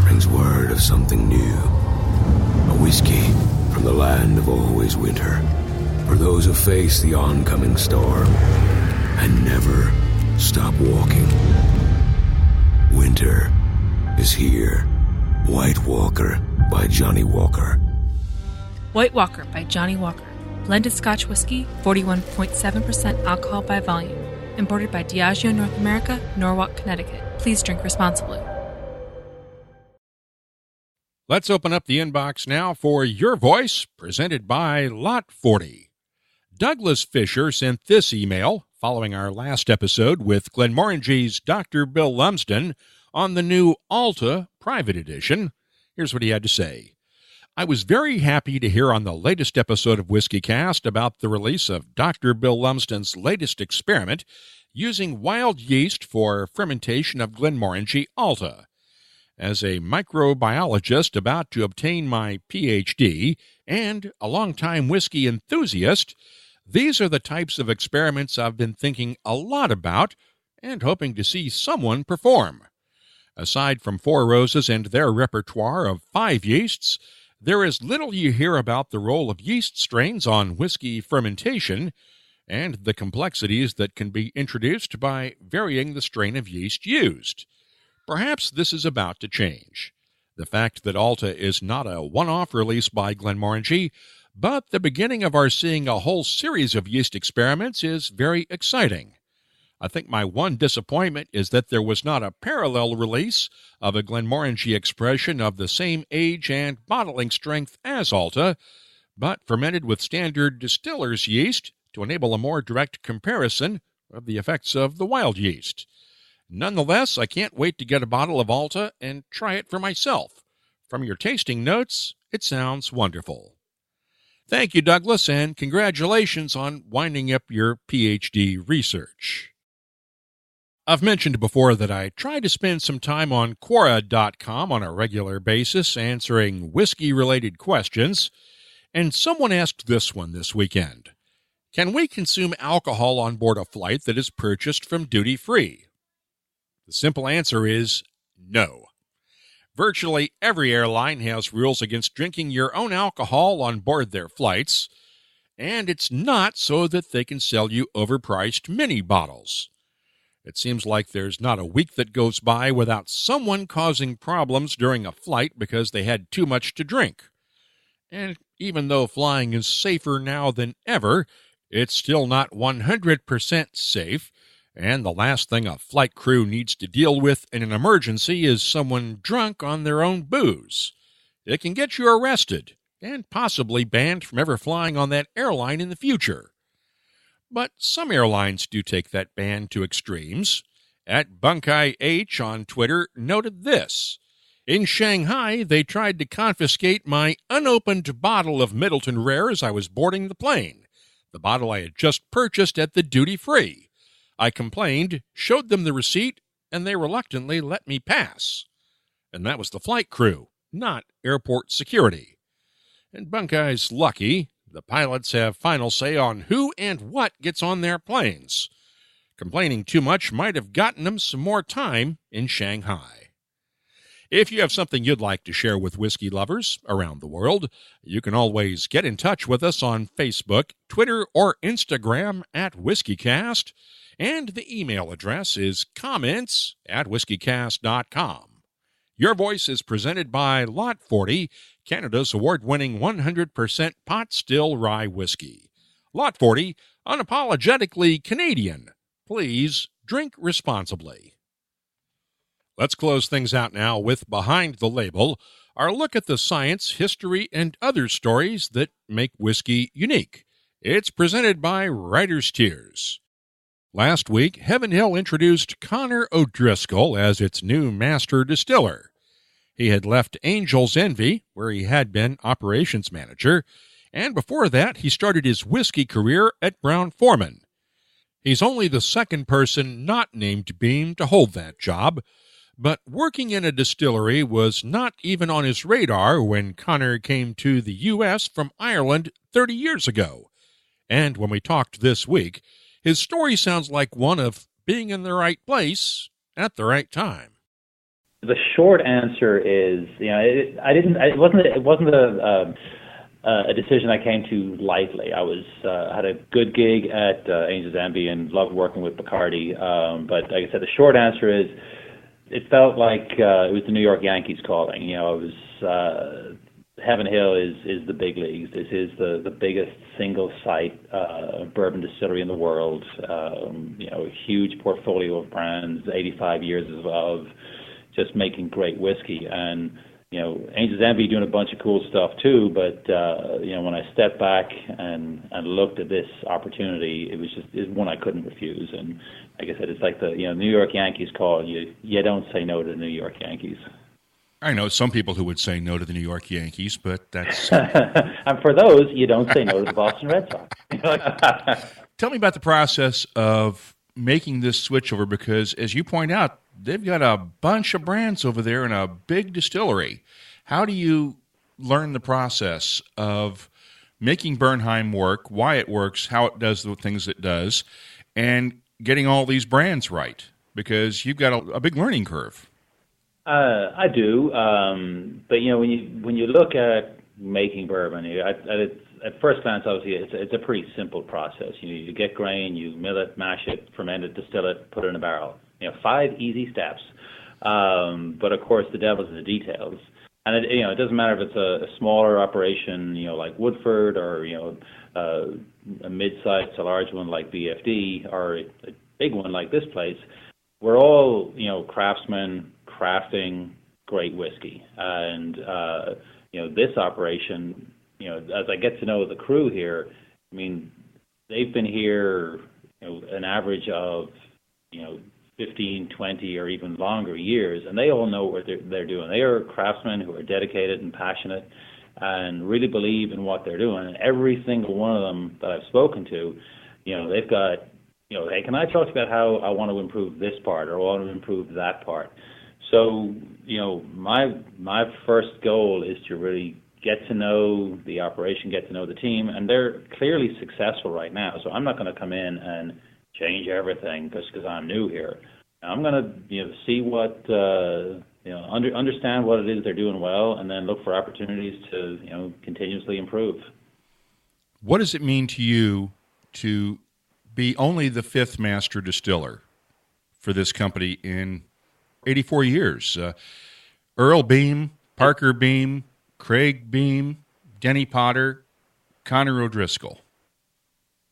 Speaker 3: brings word of something new. A whiskey from the land of always winter, for those who face the oncoming storm and never stop walking. Winter is here. White Walker by Johnny Walker.
Speaker 4: White Walker by Johnny Walker. Blended Scotch whiskey, 41.7% alcohol by volume. Imported by Diageo North America, Norwalk, Connecticut. Please drink responsibly.
Speaker 1: Let's open up the inbox now for Your Voice, presented by Lot 40. Douglas Fisher sent this email following our last episode with Glenmorangy's Dr. Bill Lumsden on the new Alta Private Edition. Here's what he had to say. I was very happy to hear on the latest episode of WhiskyCast about the release of Dr. Bill Lumsden's latest experiment using wild yeast for fermentation of Glenmorangy Alta. As a microbiologist about to obtain my Ph.D. and a longtime whiskey enthusiast, these are the types of experiments I've been thinking a lot about and hoping to see someone perform. Aside from Four Roses and their repertoire of 5 yeasts, there is little you hear about the role of yeast strains on whiskey fermentation and the complexities that can be introduced by varying the strain of yeast used. Perhaps this is about to change. The fact that Alta is not a one-off release by Glenmorangy, but the beginning of our seeing a whole series of yeast experiments is very exciting. I think my one disappointment is that there was not a parallel release of a Glenmorangy expression of the same age and bottling strength as Alta, but fermented with standard distillers yeast to enable a more direct comparison of the effects of the wild yeast. Nonetheless, I can't wait to get a bottle of Alta and try it for myself. From your tasting notes, it sounds wonderful. Thank you, Douglas, and congratulations on winding up your Ph.D. research. I've mentioned before that I try to spend some time on Quora.com on a regular basis answering whiskey-related questions, and someone asked this one this weekend. Can we consume alcohol on board a flight that is purchased from duty-free? The simple answer is no. Virtually every airline has rules against drinking your own alcohol on board their flights, and it's not so that they can sell you overpriced mini bottles. It seems like there's not a week that goes by without someone causing problems during a flight because they had too much to drink. And even though flying is safer now than ever, it's still not 100% safe, and the last thing a flight crew needs to deal with in an emergency is someone drunk on their own booze. It can get you arrested and possibly banned from ever flying on that airline in the future. But some airlines do take that ban to extremes. At Bunkai H on Twitter noted this. In Shanghai, they tried to confiscate my unopened bottle of Middleton Rare as I was boarding the plane, the bottle I had just purchased at the duty-free. I complained, showed them the receipt, and they reluctantly let me pass. And that was the flight crew, not airport security. And Bunkai's lucky. The pilots have final say on who and what gets on their planes. Complaining too much might have gotten them some more time in Shanghai. If you have something you'd like to share with whiskey lovers around the world, you can always get in touch with us on Facebook, Twitter, or Instagram at WhiskyCast, and the email address is comments@whiskycast.com. Your voice is presented by Lot 40, Canada's award-winning 100% pot still rye whiskey. Lot 40, unapologetically Canadian. Please drink responsibly. Let's close things out now with Behind the Label, our look at the science, history, and other stories that make whiskey unique. It's presented by Writer's Tears. Last week, Heaven Hill introduced Connor O'Driscoll as its new master distiller. He had left Angel's Envy, where he had been operations manager, and before that, he started his whiskey career at Brown-Forman. He's only the second person not named Beam to hold that job, but working in a distillery was not even on his radar when Connor came to the U.S. from Ireland 30 years ago. And when we talked this week, his story sounds like one of being in the right place at the right time.
Speaker 12: The short answer is, it wasn't a decision I came to lightly. I had a good gig at Angel's Envy and loved working with Bacardi. But like I said, the short answer is, it felt like it was the New York Yankees calling. It was Heaven Hill is the big leagues. This is the biggest single site bourbon distillery in the world. A huge portfolio of brands, 85 years of just making great whiskey. And Angel's Envy doing a bunch of cool stuff too. But when I stepped back and looked at this opportunity, it's one I couldn't refuse. And like I said, it's like the New York Yankees call. You don't say no to the New York Yankees.
Speaker 10: I know some people who would say no to the New York Yankees, but that's...
Speaker 12: And for those, you don't say no to the Boston Red Sox.
Speaker 10: Tell me about the process of making this switch over, because as you point out, they've got a bunch of brands over there in a big distillery. How do you learn the process of making Bernheim work, why it works, how it does the things it does, and getting all these brands right? Because you've got a big learning curve.
Speaker 12: I do, but when you look at making bourbon, at first glance, obviously it's a pretty simple process. You get grain, you mill it, mash it, ferment it, distill it, put it in a barrel. 5 easy steps. But of course, the devil's in the details. And it doesn't matter if it's a smaller operation, like Woodford, or a mid-sized to large one like BFD, or a big one like this place. We're all craftsmen crafting great whiskey. And this operation, as I get to know the crew here, I mean, they've been here an average of 15, 20, or even longer years, and they all know what they're doing. They are craftsmen who are dedicated and passionate and really believe in what they're doing. And every single one of them that I've spoken to, they've got, hey, can I talk about how I want to improve this part, or I want to improve that part? So, my first goal is to really get to know the operation, get to know the team, and they're clearly successful right now. So I'm not going to come in and change everything just because I'm new here. I'm going to see what understand what it is they're doing well, and then look for opportunities to continuously improve.
Speaker 10: What does it mean to you to be only the 5th master distiller for this company in 84 years? Earl Beam, Parker Beam, Craig Beam, Denny Potter, Connor O'Driscoll.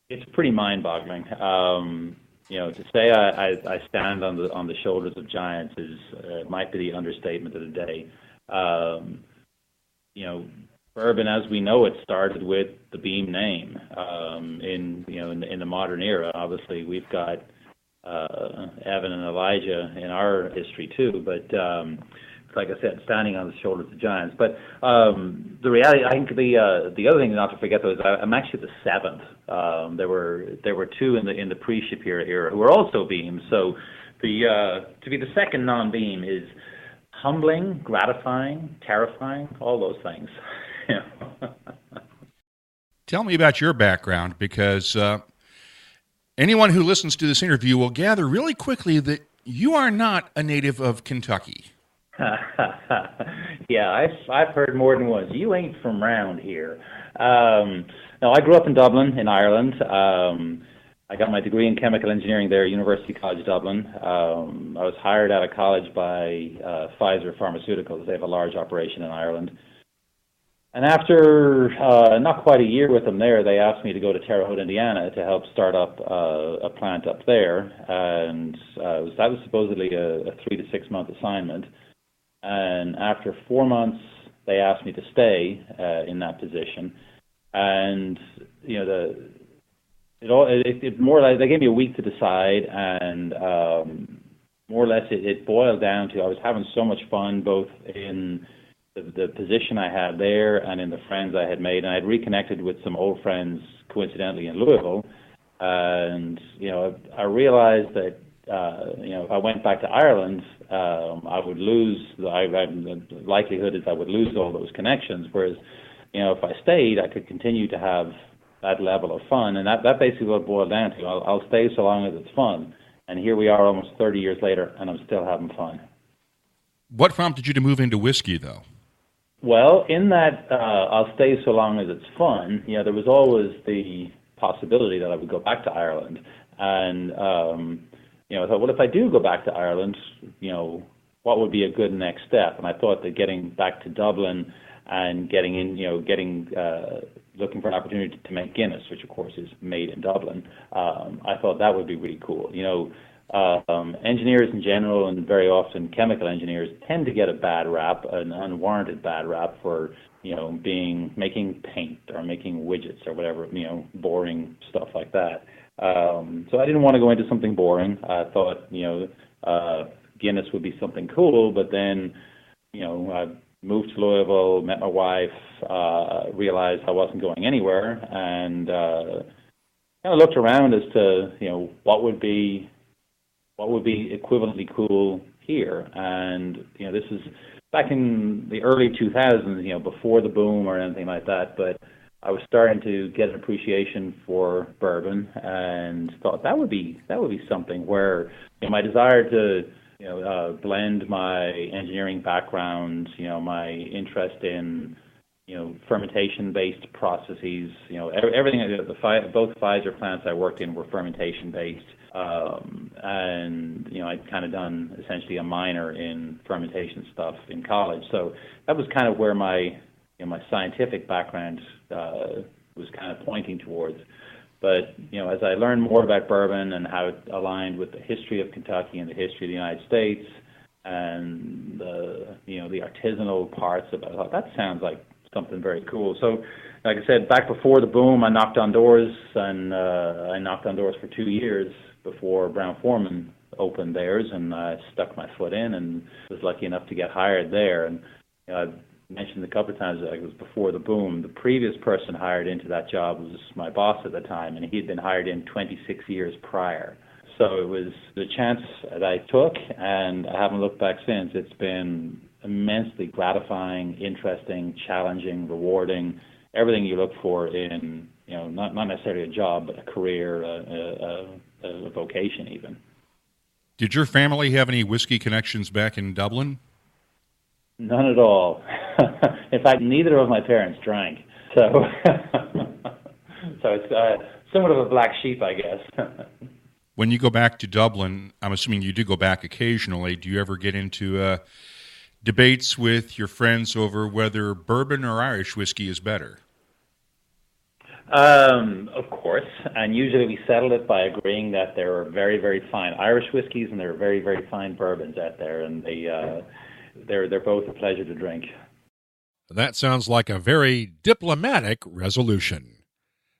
Speaker 12: It's pretty mind-boggling. To say I stand on the shoulders of giants might be the understatement of the day. Bourbon, as we know it, started with the Beam name. In the modern era, obviously, we've got Evan and Elijah in our history too. But like I said, standing on the shoulders of giants. But the reality, I think the other thing not to forget though is I'm actually the 7th. There were 2 in the pre-Shapira era who were also Beams. So to be the second non-Beam is humbling, gratifying, terrifying, all those things.
Speaker 10: Tell me about your background, because anyone who listens to this interview will gather really quickly that you are not a native of Kentucky.
Speaker 12: Yeah, I've heard more than once. You ain't from round here. No, I grew up in Dublin, in Ireland. I got my degree in chemical engineering there, University College Dublin. I was hired out of college by Pfizer Pharmaceuticals. They have a large operation in Ireland. And after not quite a year with them there, they asked me to go to Terre Haute, Indiana, to help start up a plant up there. And that was supposedly a 3 to 6 month assignment. And after 4 months, they asked me to stay in that position. And it more like they gave me a week to decide, and more or less it boiled down to I was having so much fun both in the position I had there and in the friends I had made, and I had reconnected with some old friends coincidentally in Louisville, and I realized that if I went back to Ireland, I would lose. The likelihood is I would lose all those connections. Whereas, if I stayed, I could continue to have that level of fun, and that basically what it boiled down to. I'll stay so long as it's fun, and here we are almost 30 years later, and I'm still having fun.
Speaker 10: What prompted you to move into whiskey, though?
Speaker 12: Well, in that I'll stay so long as it's fun, there was always the possibility that I would go back to Ireland, and I thought, well, if I do go back to Ireland, what would be a good next step? And I thought that getting back to Dublin and looking for an opportunity to make Guinness, which of course is made in Dublin, I thought that would be really cool. Engineers in general, and very often chemical engineers, tend to get a bad rap, an unwarranted bad rap for making paint or making widgets or whatever, boring stuff like that. So I didn't want to go into something boring. I thought Guinness would be something cool, but then I moved to Louisville, met my wife, realized I wasn't going anywhere, and kind of looked around as to what would be equivalently cool here. And this is back in the early 2000s, before the boom or anything like that. But I was starting to get an appreciation for bourbon, and thought that would be something where my desire to blend my engineering background, my interest in fermentation-based processes, everything. Both Pfizer plants I worked in were fermentation-based, and I'd kind of done essentially a minor in fermentation stuff in college. So that was kind of where my scientific background was kind of pointing towards. But as I learned more about bourbon and how it aligned with the history of Kentucky and the history of the United States, and the artisanal parts of it, I thought that sounds like something very cool. So, like I said, back before the boom, I knocked on doors, and I knocked on doors for 2 years before Brown-Forman opened theirs, and I stuck my foot in and was lucky enough to get hired there. And I mentioned a couple of times that it was before the boom. The previous person hired into that job was my boss at the time, and he'd been hired in 26 years prior. So it was the chance that I took, and I haven't looked back since. It's been immensely gratifying, interesting, challenging, rewarding, everything you look for in, not necessarily a job, but a career, a vocation even.
Speaker 10: Did your family have any whiskey connections back in Dublin?
Speaker 12: None at all. In fact, neither of my parents drank. So it's somewhat of a black sheep, I guess.
Speaker 10: When you go back to Dublin, I'm assuming you do go back occasionally. Do you ever get into debates with your friends over whether bourbon or Irish whiskey is better?
Speaker 12: Of course, and usually we settle it by agreeing that there are very, very fine Irish whiskeys and there are very, very fine bourbons out there, and they're both a pleasure to drink.
Speaker 1: That sounds like a very diplomatic resolution.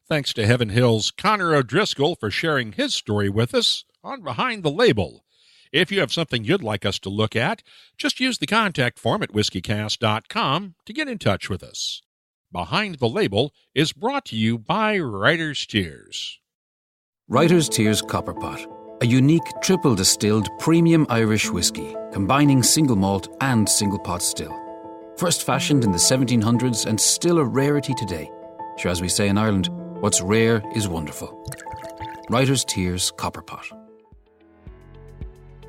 Speaker 1: Thanks to Heaven Hill's Connor O'Driscoll for sharing his story with us on Behind the Label. If you have something you'd like us to look at, just use the contact form at whiskycast.com to get in touch with us. Behind the Label is brought to you by Writer's Tears.
Speaker 13: Writer's Tears Copperpot, a unique triple distilled premium Irish whiskey, combining single malt and single pot still. First fashioned in the 1700s and still a rarity today. Sure, as we say in Ireland, what's rare is wonderful. Writer's Tears Copperpot.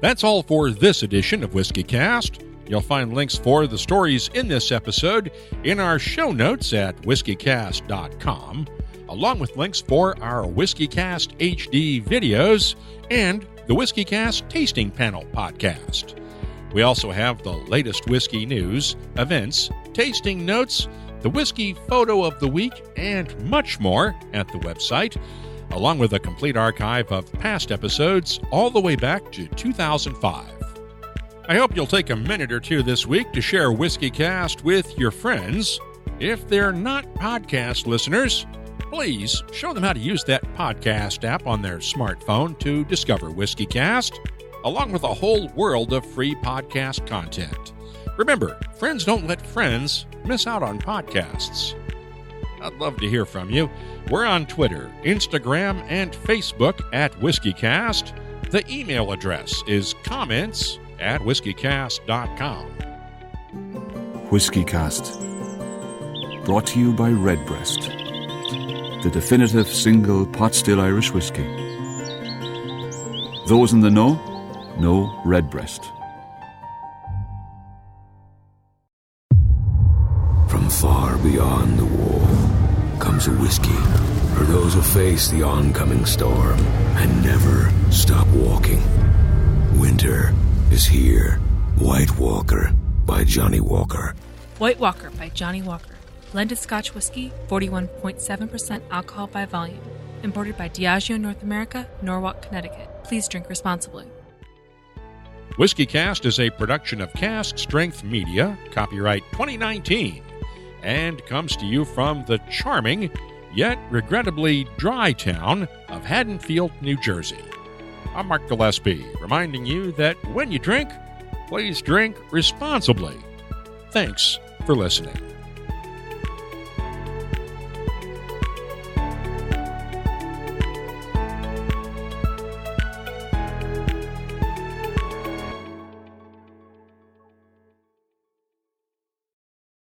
Speaker 1: That's all for this edition of WhiskyCast. You'll find links for the stories in this episode in our show notes at whiskycast.com, along with links for our WhiskyCast HD videos and the WhiskyCast Tasting Panel podcast. We also have the latest whiskey news, events, tasting notes, the whiskey photo of the week, and much more at the website, along with a complete archive of past episodes all the way back to 2005. I hope you'll take a minute or two this week to share WhiskyCast with your friends. If they're not podcast listeners, please show them how to use that podcast app on their smartphone to discover WhiskyCast, along with a whole world of free podcast content. Remember, friends don't let friends miss out on podcasts. I'd love to hear from you. We're on Twitter, Instagram, and Facebook at WhiskyCast. The email address is comments@whiskycast.com.
Speaker 5: WhiskyCast. Brought to you by Redbreast, the definitive single pot still Irish whiskey. Those in the know Redbreast.
Speaker 3: From far beyond the wall comes a whiskey for those who face the oncoming storm and never stop walking. Winter is here. White Walker by Johnny Walker.
Speaker 4: White Walker by Johnny Walker. Blended Scotch whiskey, 41.7% alcohol by volume. Imported by Diageo North America, Norwalk, Connecticut. Please drink responsibly.
Speaker 1: WhiskyCast is a production of Cask Strength Media, copyright 2019, and comes to you from the charming, yet regrettably dry town of Haddonfield, New Jersey. I'm Mark Gillespie, reminding you that when you drink, please drink responsibly. Thanks for listening.